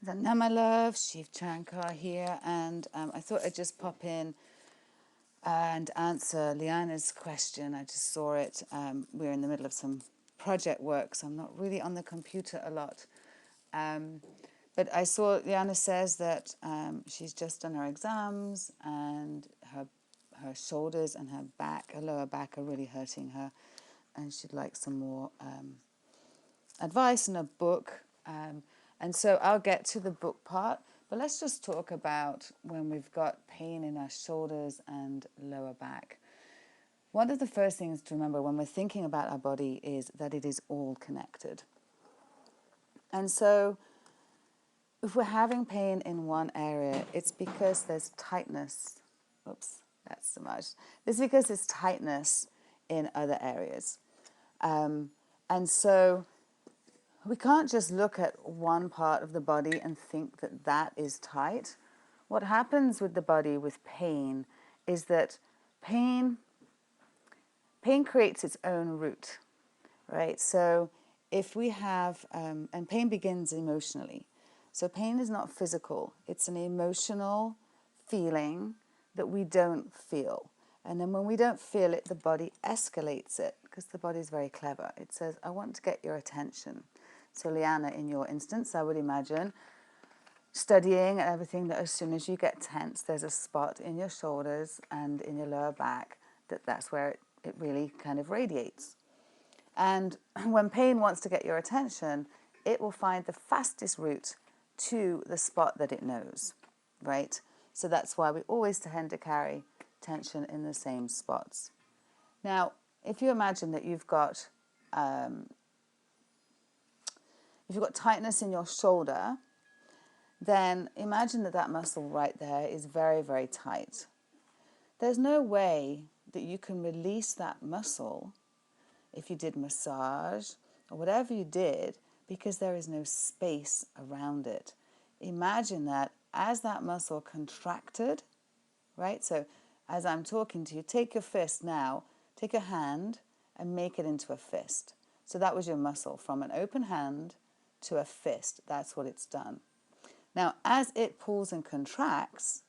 Now, my love, Shiv Chankar here, and I thought I'd just pop in and answer Liana's question. I just saw it. We're in the middle of some project work, so I'm not really on the computer a lot. But I saw Liana says that she's just done her exams and her shoulders and her back, her lower back, are really hurting her, and she'd like some more advice and a book. And so I'll get to the book part, but let's just talk about when we've got pain in our shoulders and lower back. One of the first things to remember when we're thinking about our body is that it is all connected. And so if we're having pain in one area, it's because there's tightness. Oops, that's too much. It's because there's tightness in other areas. And so we can't just look at one part of the body and think that that is tight. What happens with the body with pain is that pain creates its own root, right? So if we have, and pain begins emotionally. So pain is not physical. It's an emotional feeling that we don't feel. And then when we don't feel it, the body escalates it because the body is very clever. It says, I want to get your attention. So Liana, in your instance, I would imagine studying and everything, that as soon as you get tense, there's a spot in your shoulders and in your lower back that's where it really kind of radiates. And when pain wants to get your attention, it will find the fastest route to the spot that it knows, right? So that's why we always tend to carry tension in the same spots. Now, if you imagine that you've got tightness in your shoulder, then imagine that muscle right there is very, very tight. There's no way that you can release that muscle if you did massage or whatever you did, because there is no space around it. Imagine that as that muscle contracted, right? So as I'm talking to you, take your fist now, take your hand and make it into a fist. So that was your muscle from an open hand to a fist. That's what it's done. Now, as it pulls and contracts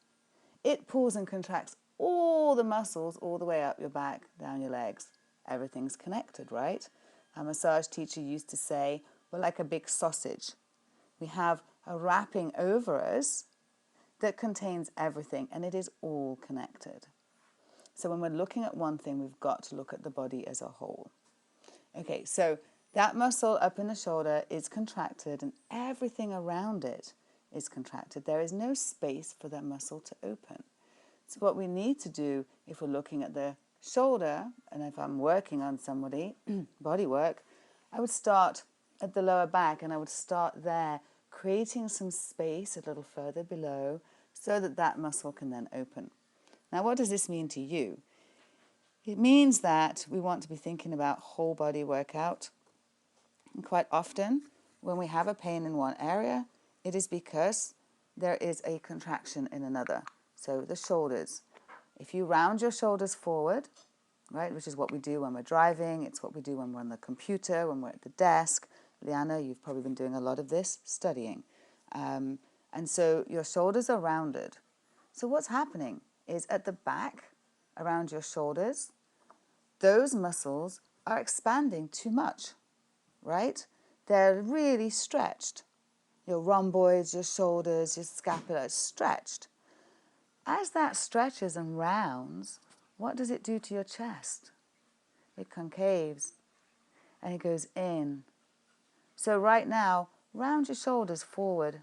all the muscles all the way up your back, down your legs. Everything's connected, right? A massage teacher used to say, we're like a big sausage. We have a wrapping over us that contains everything, and it is all connected. So when we're looking at one thing, we've got to look at the body as a whole. Okay, so that muscle up in the shoulder is contracted and everything around it is contracted. There is no space for that muscle to open. So what we need to do if we're looking at the shoulder, and if I'm working on somebody, body work, I would start at the lower back and I would start there, creating some space a little further below so that that muscle can then open. Now, what does this mean to you? It means that we want to be thinking about whole body workout. And quite often, when we have a pain in one area, it is because there is a contraction in another. So the shoulders. If you round your shoulders forward, right, which is what we do when we're driving, it's what we do when we're on the computer, when we're at the desk. Liana, you've probably been doing a lot of this, studying. And so your shoulders are rounded. So what's happening is at the back, around your shoulders, those muscles are expanding too much, right? They're really stretched. Your rhomboids, your shoulders, your scapula is stretched. As that stretches and rounds, what does it do to your chest? It concaves and it goes in. So right now, round your shoulders forward.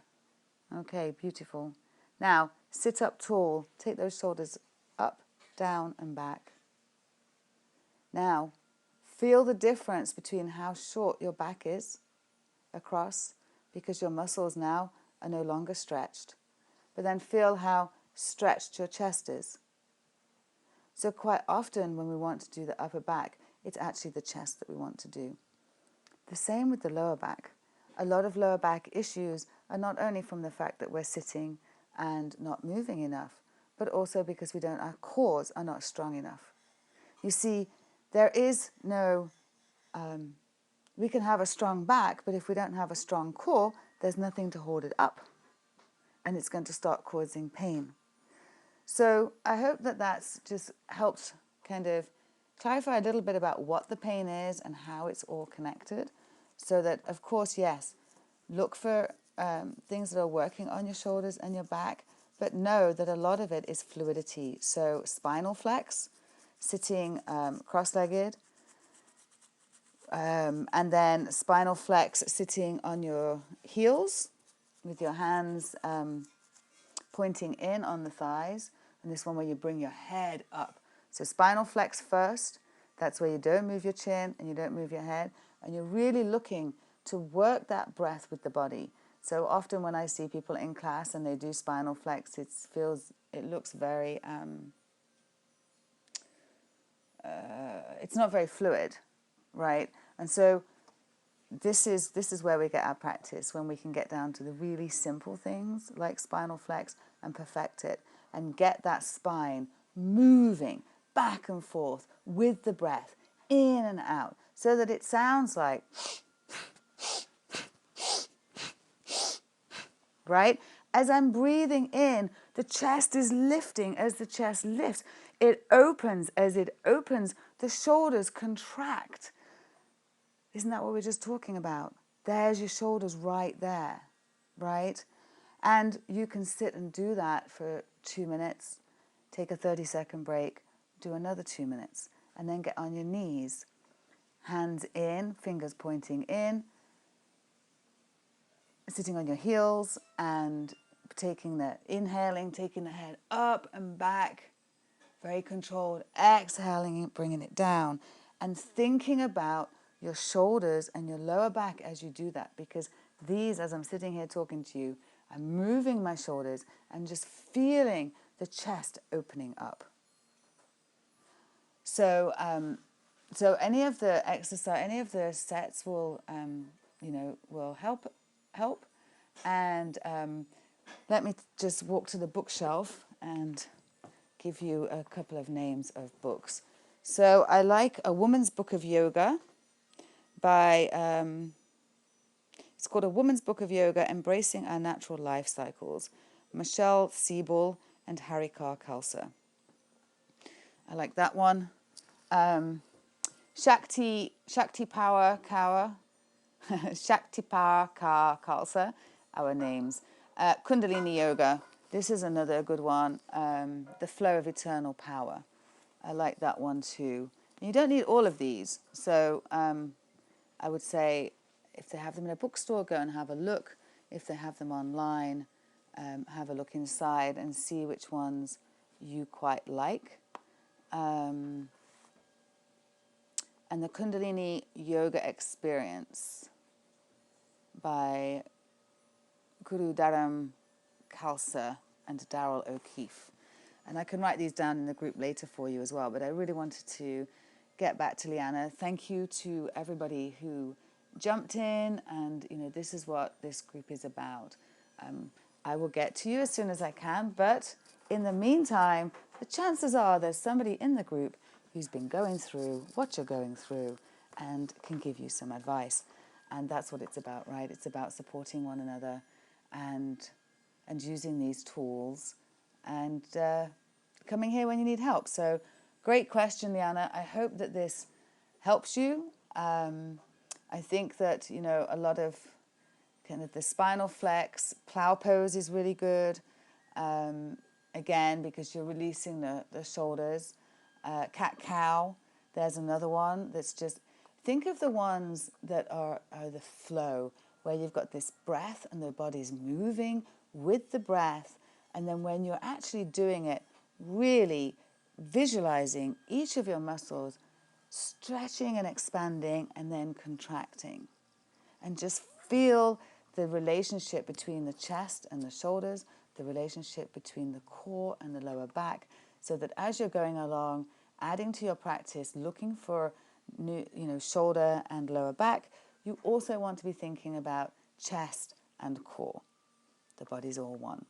Okay, beautiful. Now, sit up tall. Take those shoulders up, down, and back. Now, feel the difference between how short your back is across, because your muscles now are no longer stretched. But then feel how stretched your chest is. So quite often when we want to do the upper back, it's actually the chest that we want to do. The same with the lower back. A lot of lower back issues are not only from the fact that we're sitting and not moving enough, but also because our cores are not strong enough. You see, there is no, we can have a strong back, but if we don't have a strong core, there's nothing to hold it up. and it's going to start causing pain. So I hope that that's just helped kind of clarify a little bit about what the pain is and how it's all connected. So that, of course, yes, look for things that are working on your shoulders and your back, but know that a lot of it is fluidity. So spinal flex, sitting cross-legged, and then spinal flex sitting on your heels with your hands pointing in on the thighs, and this one where you bring your head up. So spinal flex first, that's where you don't move your chin and you don't move your head, and you're really looking to work that breath with the body. So often when I see people in class and they do spinal flex, it looks very, it's not very fluid, right? And so this is where we get our practice, when we can get down to the really simple things like spinal flex and perfect it and get that spine moving back and forth with the breath in and out so that it sounds like, right? As I'm breathing in, the chest is lifting. As the chest lifts, it opens. As it opens, the shoulders contract. Isn't that what we're just talking about? There's your shoulders right there, right? And you can sit and do that for 2 minutes, take a 30-second break, do another 2 minutes, and then get on your knees. Hands in, fingers pointing in, sitting on your heels and inhaling, taking the head up and back, very controlled, exhaling, bringing it down, and thinking about your shoulders and your lower back as you do that, because these, as I'm sitting here talking to you, I'm moving my shoulders and just feeling the chest opening up. So, so any of the exercise, any of the sets will, will help. And let me just walk to the bookshelf and give you a couple of names of books. So I like A Woman's Book of Yoga by, it's called A Woman's Book of Yoga, Embracing Our Natural Life Cycles, Michelle Siebel and Harika Khalsa. I like that one. Shakti Power Kaur, Shakti Power Khalsa, our names. Kundalini Yoga, this is another good one. The Flow of Eternal Power. I like that one too. And you don't need all of these. So I would say if they have them in a bookstore, go and have a look. If they have them online, have a look inside and see which ones you quite like. And the Kundalini Yoga Experience by Guru Dharam Khalsa and Daryl O'Keefe. And I can write these down in the group later for you as well, but I really wanted to get back to Liana. Thank you to everybody who jumped in, and this is what this group is about. I will get to you as soon as I can, but in the meantime, the chances are there's somebody in the group who's been going through what you're going through and can give you some advice. And that's what it's about, right? It's about supporting one another and using these tools and coming here when you need help. So great question, Liana. I hope that this helps you. I think that, a lot of kind of the spinal flex, plow pose is really good. Again, because you're releasing the shoulders. Cat-cow, there's another one that's just, think of the ones that are the flow, where you've got this breath and the body's moving with the breath. And then when you're actually doing it, really visualizing each of your muscles stretching and expanding and then contracting. And just feel the relationship between the chest and the shoulders, the relationship between the core and the lower back, so that as you're going along, adding to your practice, looking for new, shoulder and lower back, you also want to be thinking about chest and core. The body's all one.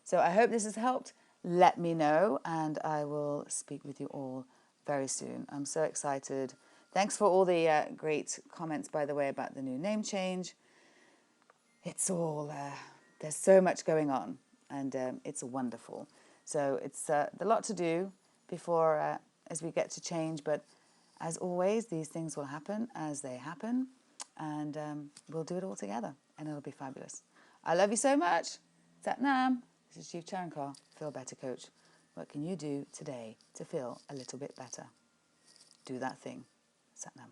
So I hope this has helped. Let me know, and I will speak with you all very soon. I'm so excited. Thanks for all the great comments, by the way, about the new name change. It's all, there's so much going on. and it's wonderful. So it's a lot to do before as we get to change, but as always, these things will happen as they happen, and we'll do it all together, and it'll be fabulous. I love you so much. Sat Nam. This is Chief Chankar, Feel Better Coach. What can you do today to feel a little bit better? Do that thing. Sat Nam.